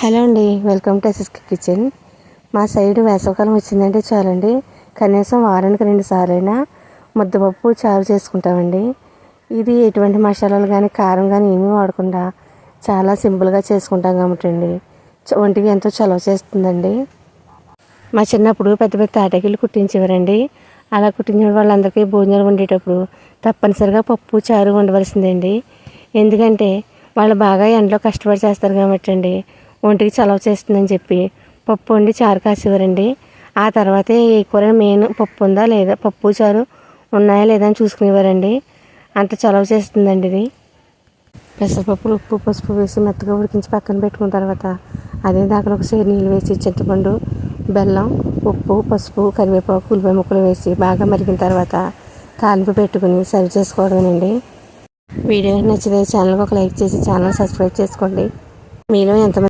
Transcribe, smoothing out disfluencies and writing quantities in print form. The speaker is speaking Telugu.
హలో అండి, వెల్కమ్ టు ఎస్ఎస్కే కిచెన్. మా సైడ్ వేసవికాలం వచ్చిందంటే చాలండి, కనీసం వారానికి 2 సార్లైనా ముద్దపప్పు చారు చేసుకుంటామండి. ఇది ఎటువంటి మసాలాలు కానీ కారం కానీ ఏమీ వాడకుండా చాలా సింపుల్గా చేసుకుంటాం కాబట్టి అండి ఒంటికి ఎంతో చలవ చేస్తుందండి. మా చిన్నప్పుడు పెద్ద పెద్ద తాటాకిళ్ళు కుట్టించేవారండి. అలా కుట్టించిన వాళ్ళందరికీ భోజనాలు వండేటప్పుడు తప్పనిసరిగా పప్పు చారు ఉండవలసిందండి. ఎందుకంటే వాళ్ళు బాగా ఎండలో కష్టపడి చేస్తారు కాబట్టి అండి ఒంటికి చలవ చేస్తుందని చెప్పి పప్పు వండి చారు కాసేవారండి. ఆ తర్వాతే ఏ కూర మెయిన్ పప్పు ఉందా లేదా, పప్పు చారు ఉన్నాయా లేదా అని చూసుకునేవారండి. అంత చలవ చేస్తుందండి ఇది. పెసరపప్పులు ఉప్పు పసుపు వేసి మెత్తగా ఉడికించి పక్కన పెట్టుకున్న తర్వాత అదే దాకా ఒక సేరు నీళ్ళు వేసి చింతపండు, బెల్లం, ఉప్పు, పసుపు, కరివేపాకు, ఉల్లిపాయ ముక్కలు వేసి బాగా మరిగిన తర్వాత తాలింపు పెట్టుకుని సర్వ్ చేసుకోవడమేనండి. వీడియో నచ్చితే ఛానల్కి ఒక లైక్ చేసి ఛానల్ సబ్స్క్రైబ్ చేసుకోండి. మీలో ఎంతమంది